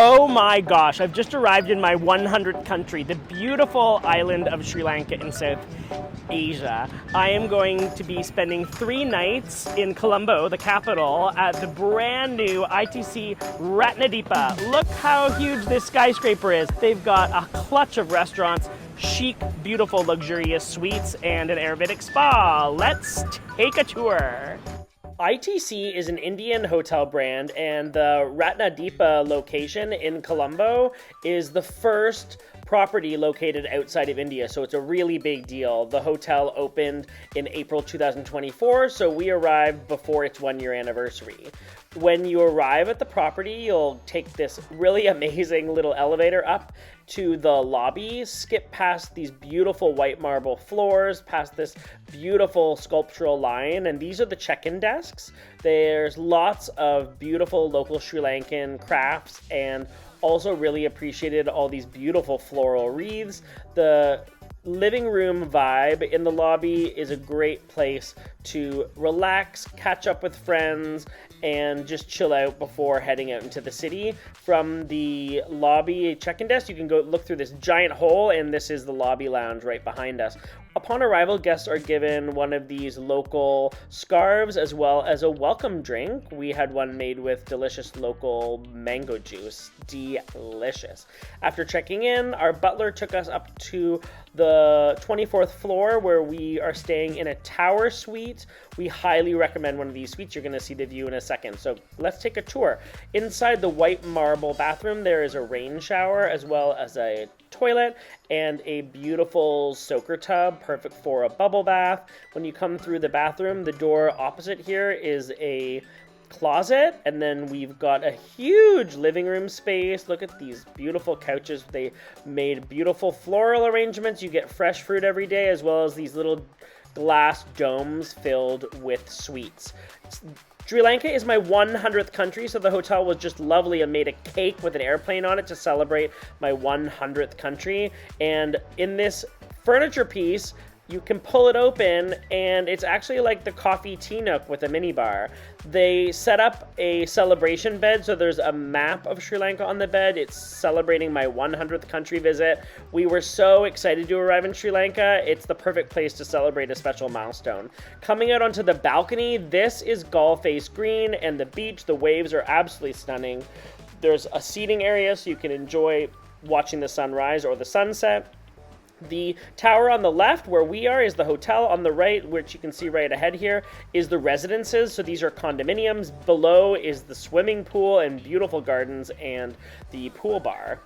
Oh my gosh, I've just arrived in my 100th country, the beautiful island of Sri Lanka in South Asia. I am going to be spending 3 nights in Colombo, the capital, at the brand new ITC Ratnadipa. Look how huge this skyscraper is. They've got a clutch of restaurants, chic, beautiful, luxurious suites, and an Ayurvedic spa. Let's take a tour. ITC is an Indian hotel brand, and the Ratnadipa location in Colombo is the first property located outside of India, so it's a really big deal. The hotel opened in April 2024, so we arrived before its 1-year anniversary. When you arrive at the property, you'll take this really amazing little elevator up to the lobby, skip past these beautiful white marble floors, past this beautiful sculptural line, and these are the check-in desks. There's lots of beautiful local Sri Lankan crafts, and also really appreciated all these beautiful floral wreaths. The living room vibe in the lobby is a great place to relax, catch up with friends, and just chill out before heading out into the city. From the lobby check-in desk, you can go look through this giant hole, and this is the lobby lounge right behind us. Upon arrival, guests are given one of these local scarves as well as a welcome drink. We had one made with delicious local mango juice. Delicious. After checking in, our butler took us up to the 24th floor where we are staying in a tower suite. We highly recommend one of these suites. You're going to see the view in a second. So let's take a tour. Inside the white marble bathroom, there is a rain shower as well as a toilet and a beautiful soaker tub, perfect for a bubble bath. When you come through the bathroom, the door opposite here is a closet, and then we've got a huge living room space. Look at these beautiful couches. They made beautiful floral arrangements. You get fresh fruit every day, as well as these little glass domes filled with sweets. Sri Lanka is my 100th country, so the hotel was just lovely and made a cake with an airplane on it to celebrate my 100th country. And in this furniture piece, you can pull it open, and it's actually like the coffee tea nook with a minibar. They set up a celebration bed, so there's a map of Sri Lanka on the bed. It's celebrating my 100th country visit. We were so excited to arrive in Sri Lanka. It's the perfect place to celebrate a special milestone. Coming out onto the balcony, this is Galle Face Green, and the beach. The waves are absolutely stunning. There's a seating area so you can enjoy watching the sunrise or the sunset. The tower on the left, where we are, is the hotel. On the right, which you can see right ahead here, is the residences. So these are condominiums. Below is the swimming pool and beautiful gardens and the pool bar.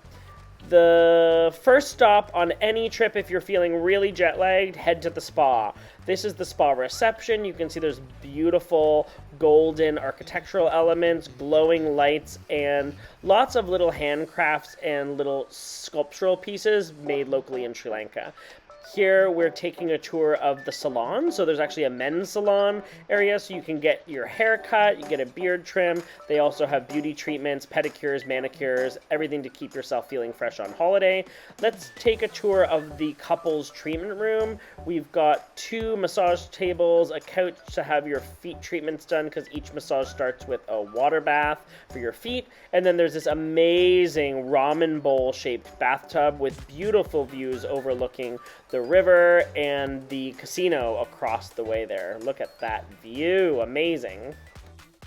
The first stop on any trip, if you're feeling really jet lagged, head to the spa. This is the spa reception. You can see there's beautiful golden architectural elements, glowing lights, and lots of little handcrafts and little sculptural pieces made locally in Sri Lanka. Here we're taking a tour of the salon. So there's actually a men's salon area, so you can get your hair cut, you get a beard trim. They also have beauty treatments, pedicures, manicures, everything to keep yourself feeling fresh on holiday. Let's take a tour of the couple's treatment room. We've got 2 massage tables, a couch to have your feet treatments done, because each massage starts with a water bath for your feet. And then there's this amazing ramen bowl shaped bathtub with beautiful views overlooking the river and the casino across the way there. Look at that view, amazing.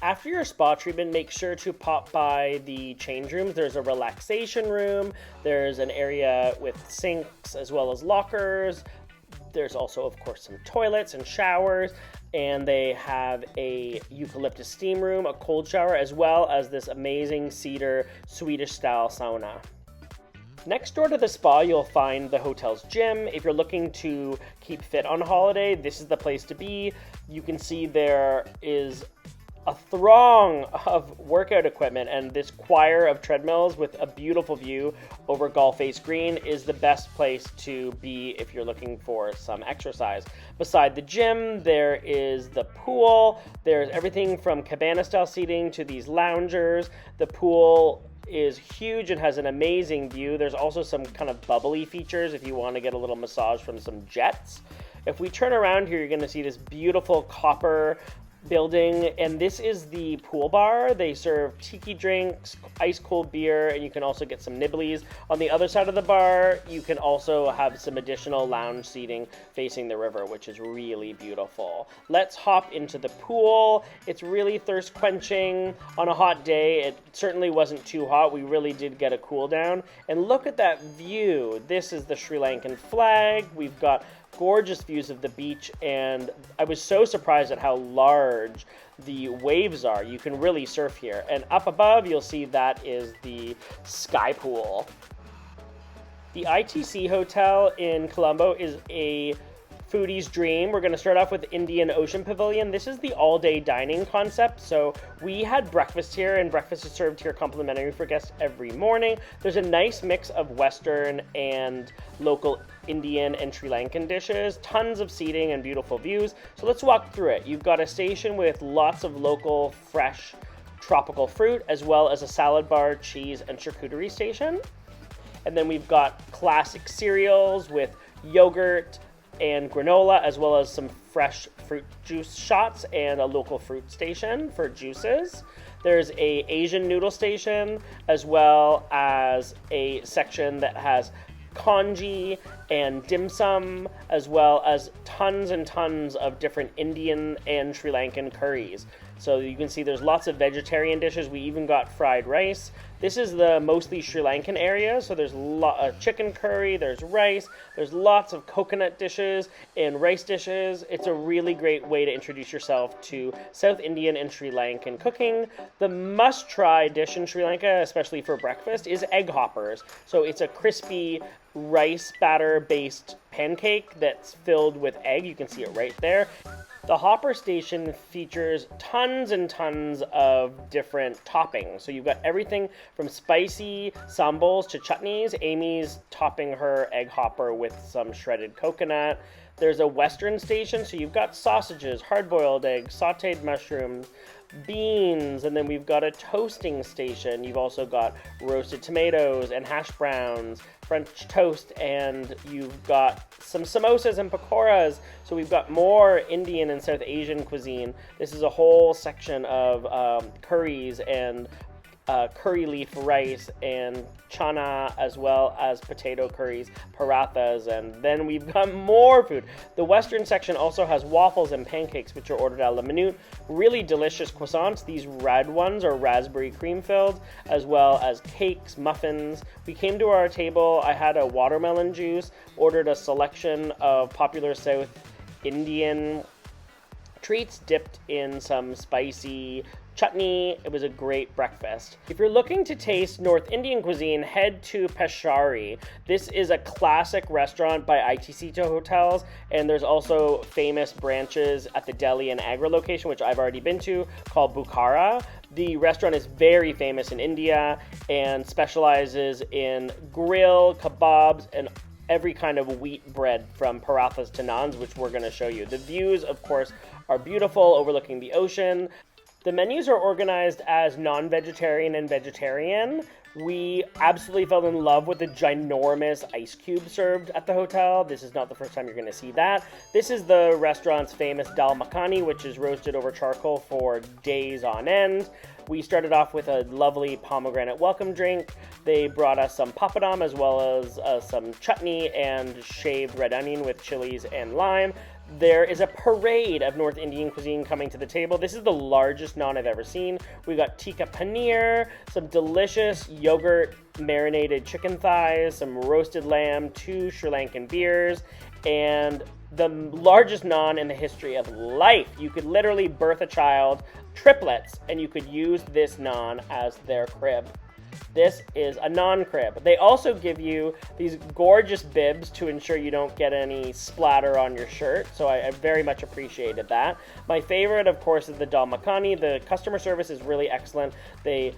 After your spa treatment, make sure to pop by the change rooms. There's a relaxation room, there's an area with sinks as well as lockers. There's also, of course, some toilets and showers, and they have a eucalyptus steam room, a cold shower, as well as this amazing cedar Swedish-style sauna. Next door to the spa, you'll find the hotel's gym. If you're looking to keep fit on holiday, this is the place to be. You can see there is a throng of workout equipment, and this choir of treadmills with a beautiful view over Galle Face Green is the best place to be if you're looking for some exercise. Beside the gym, there is the pool. There's everything from cabana-style seating to these loungers. The pool is huge and has an amazing view. There's also some kind of bubbly features if you want to get a little massage from some jets. If we turn around here, you're going to see this beautiful copper building, and this is the pool bar. They serve tiki drinks, ice cold beer, and you can also get some nibblies. On the other side of the bar, you can also have some additional lounge seating facing the river, which is really beautiful. Let's hop into the pool. It's really thirst quenching on a hot day. It certainly wasn't too hot. We really did get a cool down. And look at that view. This is the Sri Lankan flag. We've got gorgeous views of the beach, and I was so surprised at how large the waves are. You can really surf here. And up above, you'll see that is the sky pool. The ITC Hotel in Colombo is a foodie's dream. We're going to start off with Indian Ocean Pavilion. This is the all-day dining concept. So we had breakfast here, and breakfast is served here complimentary for guests every morning. There's a nice mix of Western and local Indian and Sri Lankan dishes, tons of seating and beautiful views. So let's walk through it. You've got a station with lots of local, fresh, tropical fruit, as well as a salad bar, cheese, and charcuterie station. And then we've got classic cereals with yogurt and granola, as well as some fresh fruit juice shots and a local fruit station for juices. There's a Asian noodle station, as well as a section that has congee and dim sum, as well as tons and tons of different Indian and Sri Lankan curries. So you can see there's lots of vegetarian dishes. We even got fried rice. This is the mostly Sri Lankan area, so there's chicken curry, there's rice, there's lots of coconut dishes and rice dishes. It's a really great way to introduce yourself to South Indian and Sri Lankan cooking. The must-try dish in Sri Lanka, especially for breakfast, is egg hoppers. So it's a crispy rice batter-based pancake that's filled with egg. You can see it right there. The hopper station features tons and tons of different toppings. So you've got everything from spicy sambals to chutneys. Amy's topping her egg hopper with some shredded coconut. There's a Western station, so you've got sausages, hard-boiled eggs, sautéed mushrooms, beans, and then we've got a toasting station. You've also got roasted tomatoes and hash browns, French toast, and you've got some samosas and pakoras. So we've got more Indian and South Asian cuisine. This is a whole section of curries and curry leaf rice and chana, as well as potato curries, parathas, and then we've got more food. The Western section also has waffles and pancakes, which are ordered à la minute. Really delicious croissants. These red ones are raspberry cream filled, as well as cakes, muffins. We came to our table. I had a watermelon juice, ordered a selection of popular South Indian treats dipped in some spicy chutney. It was a great breakfast. If you're looking to taste North Indian cuisine, head to Peshari. This is a classic restaurant by ITC Hotels, and there's also famous branches at the Delhi and Agra location, which I've already been to, called Bukhara. The restaurant is very famous in India and specializes in grill, kebabs, and every kind of wheat bread, from parathas to naans, which we're going to show you. The views, of course, are beautiful, overlooking the ocean. The menus are organized as non-vegetarian and vegetarian. We absolutely fell in love with the ginormous ice cube served at the hotel. This is not the first time you're going to see that. This is the restaurant's famous dal makhani, which is roasted over charcoal for days on end. We started off with a lovely pomegranate welcome drink. They brought us some papadam, as well as some chutney and shaved red onion with chilies and lime. There is a parade of North Indian cuisine coming to the table. This is the largest naan I've ever seen. We got tikka paneer, some delicious yogurt marinated chicken thighs, some roasted lamb, 2 Sri Lankan beers, and the largest naan in the history of life. You could literally birth a child, triplets, and you could use this naan as their crib. This is a non-crib. They also give you these gorgeous bibs to ensure you don't get any splatter on your shirt, so I very much appreciated that. My favorite, of course, is the dal makhani. The customer service is really excellent. They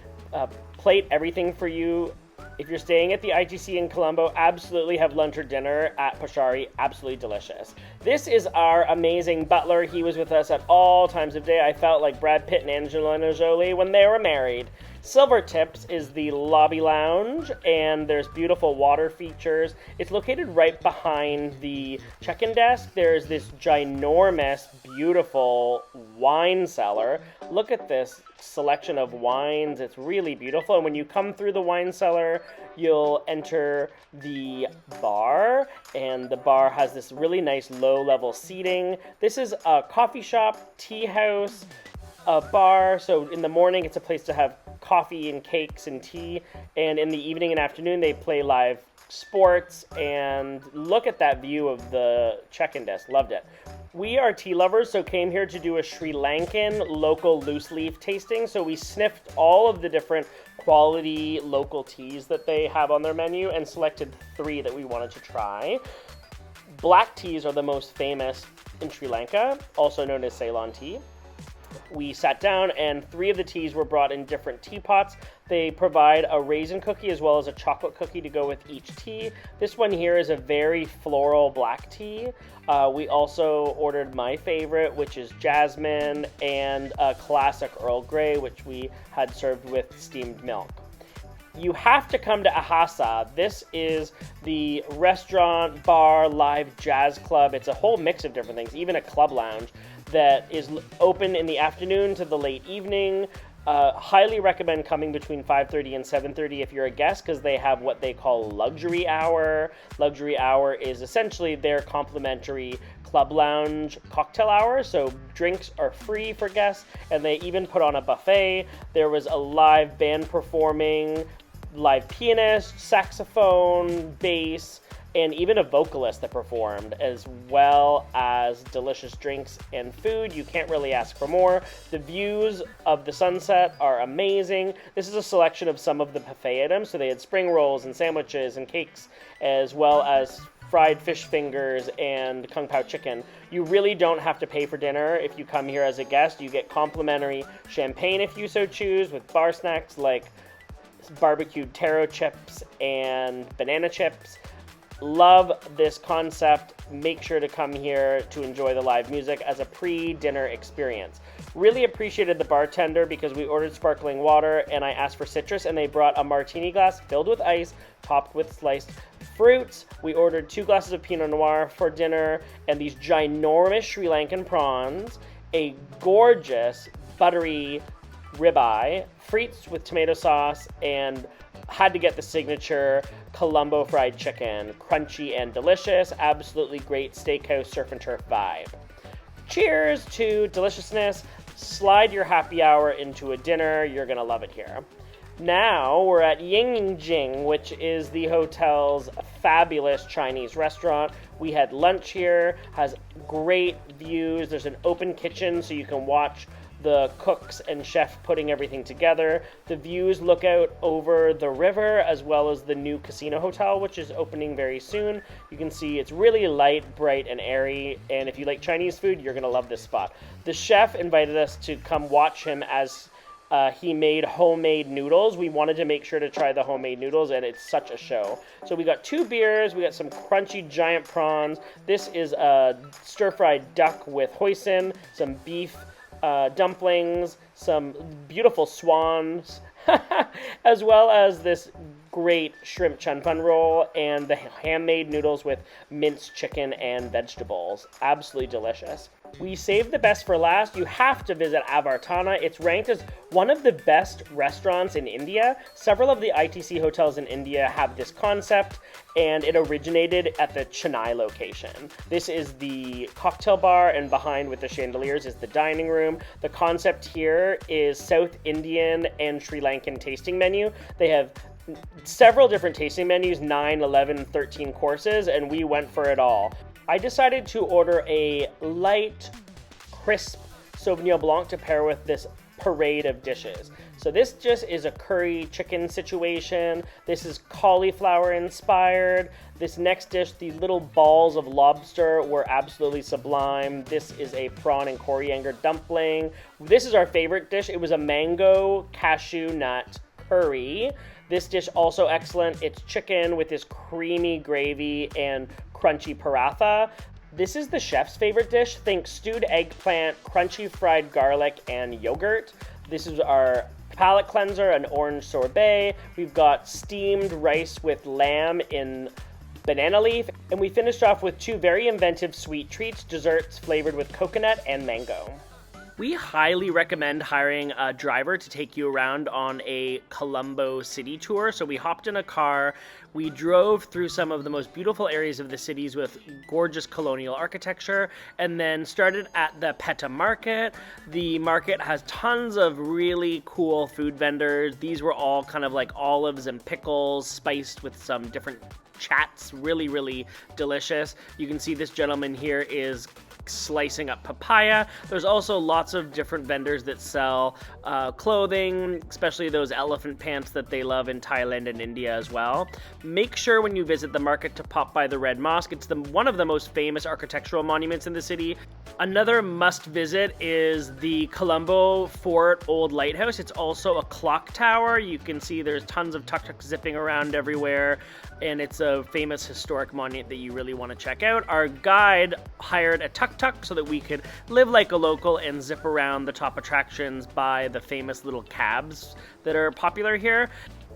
plate everything for you. If you're staying at the ITC in Colombo, absolutely have lunch or dinner at Peshari. Absolutely delicious. This is our amazing butler. He was with us at all times of day. I felt like Brad Pitt and Angelina Jolie when they were married. Silver Tips is the lobby lounge, and there's beautiful water features. It's located right behind the check-in desk. There's this ginormous, beautiful wine cellar. Look at this selection of wines. It's really beautiful. And when you come through the wine cellar, you'll enter the bar, and the bar has this really nice low-level seating. This is a coffee shop, tea house, a bar. So in the morning, it's a place to have coffee and cakes and tea, and in the evening and afternoon they play live sports. And look at that view of the check-in desk. Loved it. We are tea lovers, so came here to do a Sri Lankan local loose leaf tasting. So we sniffed all of the different quality local teas that they have on their menu and selected 3 that we wanted to try. Black teas are the most famous in Sri Lanka, also known as Ceylon tea. We sat down, and 3 of the teas were brought in different teapots. They provide a raisin cookie as well as a chocolate cookie to go with each tea. This one here is a very floral black tea. We also ordered my favorite, which is jasmine, and a classic Earl Grey, which we had served with steamed milk. You have to come to Ahasa. This is the restaurant, bar, live jazz club. It's a whole mix of different things, even a club lounge that is open in the afternoon to the late evening. Highly recommend coming between 5:30 and 7:30 if you're a guest, because they have what they call luxury hour. Luxury hour is essentially their complimentary club lounge cocktail hour, so drinks are free for guests, and they even put on a buffet. There was a live band performing, live pianist, saxophone, bass, and even a vocalist that performed, as well as delicious drinks and food. You can't really ask for more. The views of the sunset are amazing. This is a selection of some of the buffet items. So they had spring rolls and sandwiches and cakes, as well as fried fish fingers and kung pao chicken. You really don't have to pay for dinner if you come here as a guest. You get complimentary champagne if you so choose, with bar snacks like barbecued taro chips and banana chips. Love this concept. Make sure to come here to enjoy the live music as a pre-dinner experience. Really appreciated the bartender, because we ordered sparkling water and I asked for citrus, and they brought a martini glass filled with ice, topped with sliced fruits. We ordered 2 glasses of Pinot Noir for dinner, and these ginormous Sri Lankan prawns, a gorgeous buttery ribeye, frites with tomato sauce, and had to get the signature Colombo fried chicken. Crunchy and delicious. Absolutely great steakhouse surf and turf vibe. Cheers to deliciousness. Slide your happy hour into a dinner. You're going to love it here. Now we're at Yingjing, which is the hotel's fabulous Chinese restaurant. We had lunch here. Has great views. There's an open kitchen, so you can watch the cooks and chef putting everything together. The views look out over the river, as well as the new casino hotel, which is opening very soon. You can see it's really light, bright, and airy, and if you like Chinese food, you're gonna love this spot. The chef invited us to come watch him as he made homemade noodles. We wanted to make sure to try the homemade noodles, and it's such a show. So we got 2 beers, we got some crunchy giant prawns. This is a stir-fried duck with hoisin, some beef dumplings, some beautiful swans, as well as this great shrimp chun fun roll, and the handmade noodles with minced chicken and vegetables. Absolutely delicious. We saved the best for last. You have to visit Avartana. It's ranked as one of the best restaurants in India. Several of the ITC hotels in India have this concept, and it originated at the Chennai location. This is the cocktail bar, and behind with the chandeliers is the dining room. The concept here is South Indian and Sri Lankan tasting menu. They have several different tasting menus, 9, 11, 13 courses, and we went for it all. I decided to order a light, crisp Sauvignon Blanc to pair with this parade of dishes. So this just is a curry chicken situation. This is cauliflower inspired. This next dish, the little balls of lobster, were absolutely sublime. This is a prawn and coriander dumpling. This is our favorite dish. It was a mango cashew nut curry. This dish also excellent. It's chicken with this creamy gravy and crunchy paratha. This is the chef's favorite dish. Think stewed eggplant, crunchy fried garlic, and yogurt. This is our palate cleanser, an orange sorbet. We've got steamed rice with lamb in banana leaf. And we finished off with 2 very inventive sweet treats, desserts flavored with coconut and mango. We highly recommend hiring a driver to take you around on a Colombo city tour. So we hopped in a car, we drove through some of the most beautiful areas of the cities with gorgeous colonial architecture, and then started at the Pettah Market. The market has tons of really cool food vendors. These were all kind of like olives and pickles spiced with some different chats. Really, really delicious. You can see this gentleman here is slicing up papaya. There's also lots of different vendors that sell clothing, especially those elephant pants that they love in Thailand and India as well. Make sure when you visit the market to pop by the Red Mosque. It's one of the most famous architectural monuments in the city. Another must visit is the Colombo Fort Old Lighthouse. It's also a clock tower. You can see there's tons of tuk-tuks zipping around everywhere, and it's a famous historic monument that you really want to check out. Our guide hired a tuk-tuk so that we could live like a local and zip around the top attractions by the famous little cabs that are popular here.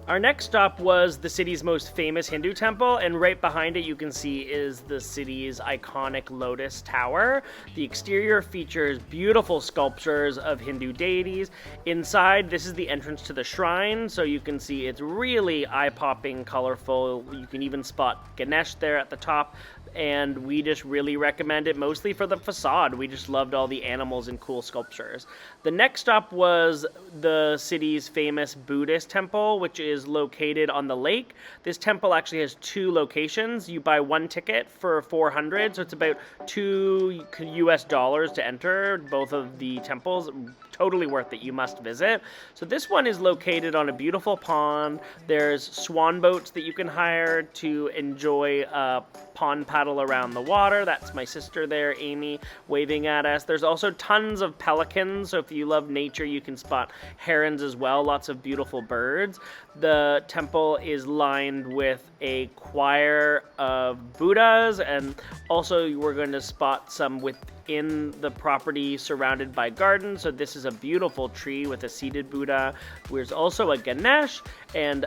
Our next stop was the city's most famous Hindu temple, and right behind it you can see is the city's iconic Lotus Tower. The exterior features beautiful sculptures of Hindu deities. Inside, this is the entrance to the shrine, so you can see it's really eye-popping, colorful. You can even spot Ganesh there at the top, and we just really recommend it, mostly for the facade. We just loved all the animals and cool sculptures. The next stop was the city's famous Buddhist temple, which is located on the lake. This temple actually has 2 locations. You buy 1 ticket for $400, so it's about $2 US to enter both of the temples. Totally worth it. You must visit. So this one is located on a beautiful pond. There's swan boats that you can hire to enjoy a pond paddle around the water. That's my sister there, Amy, waving at us. There's also tons of pelicans, so if you love nature, you can spot herons as well. Lots of beautiful birds. The temple is lined with a choir of Buddhas, and also we're going to spot some within the property surrounded by gardens. So this is a beautiful tree with a seated Buddha. There's also a Ganesh and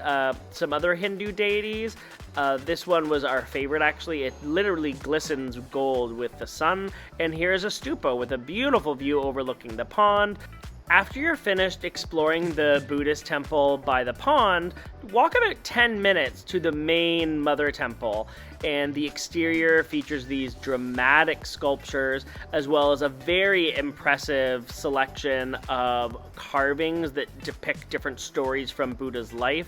some other Hindu deities. This one was our favorite, actually. It literally glistens gold with the sun. And here's a stupa with a beautiful view overlooking the pond. After you're finished exploring the Buddhist temple by the pond, walk about 10 minutes to the main mother temple, and the exterior features these dramatic sculptures as well as a very impressive selection of carvings that depict different stories from Buddha's life.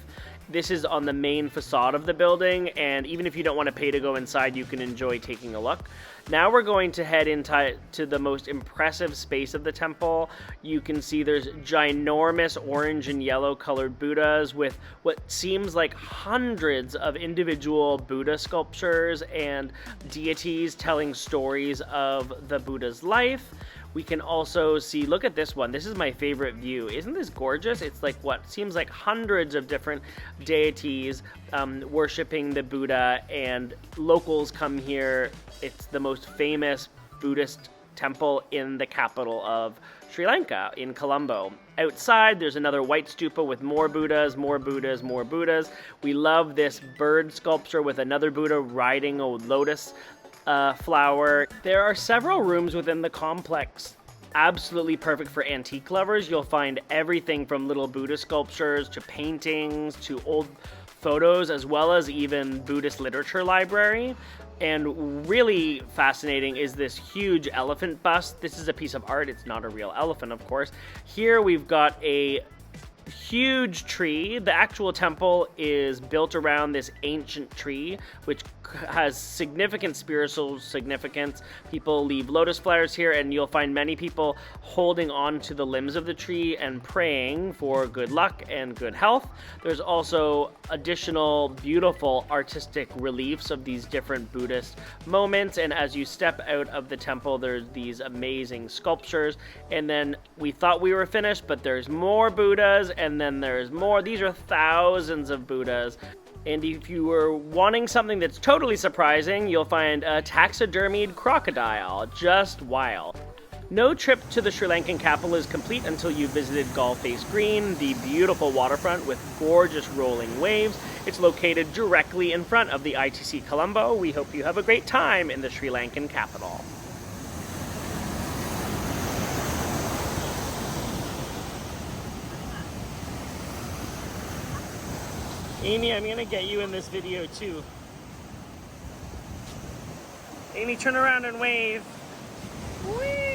This is on the main facade of the building, and even if you don't want to pay to go inside, you can enjoy taking a look. Now we're going to head into the most impressive space of the temple. You can see there's ginormous orange and yellow colored Buddhas with what seems like hundreds of individual Buddha sculptures and deities telling stories of the Buddha's life. We can also see, look at this one. This is my favorite view. Isn't this gorgeous? It's like what seems like hundreds of different deities worshiping the Buddha, and locals come here. It's the most famous Buddhist temple in the capital of Sri Lanka, in Colombo. Outside, there's another white stupa with more Buddhas, more Buddhas, more Buddhas. We love this bird sculpture with another Buddha riding a lotus flower. There are several rooms within the complex absolutely perfect for antique lovers. You'll find everything from little Buddha sculptures to paintings to old photos, as well as even Buddhist literature library. And really fascinating is this huge elephant bust. This is a piece of art. It's not a real elephant, of course. Here we've got a huge tree. The actual temple is built around this ancient tree, which has significant spiritual significance. People leave lotus flowers here, and you'll find many people holding on to the limbs of the tree and praying for good luck and good health. There's also additional beautiful artistic reliefs of these different Buddhist moments, and as you step out of the temple, there's these amazing sculptures. And then we thought we were finished, but there's more Buddhas, and then there's more. These are thousands of Buddhas. And if you were wanting something that's totally surprising, you'll find a taxidermied crocodile. Just wild. No trip to the Sri Lankan capital is complete until you've visited Galle Face Green, the beautiful waterfront with gorgeous rolling waves. It's located directly in front of the ITC Colombo. We hope you have a great time in the Sri Lankan capital. Amy, I'm gonna get you in this video too. Amy, turn around and wave. Whee!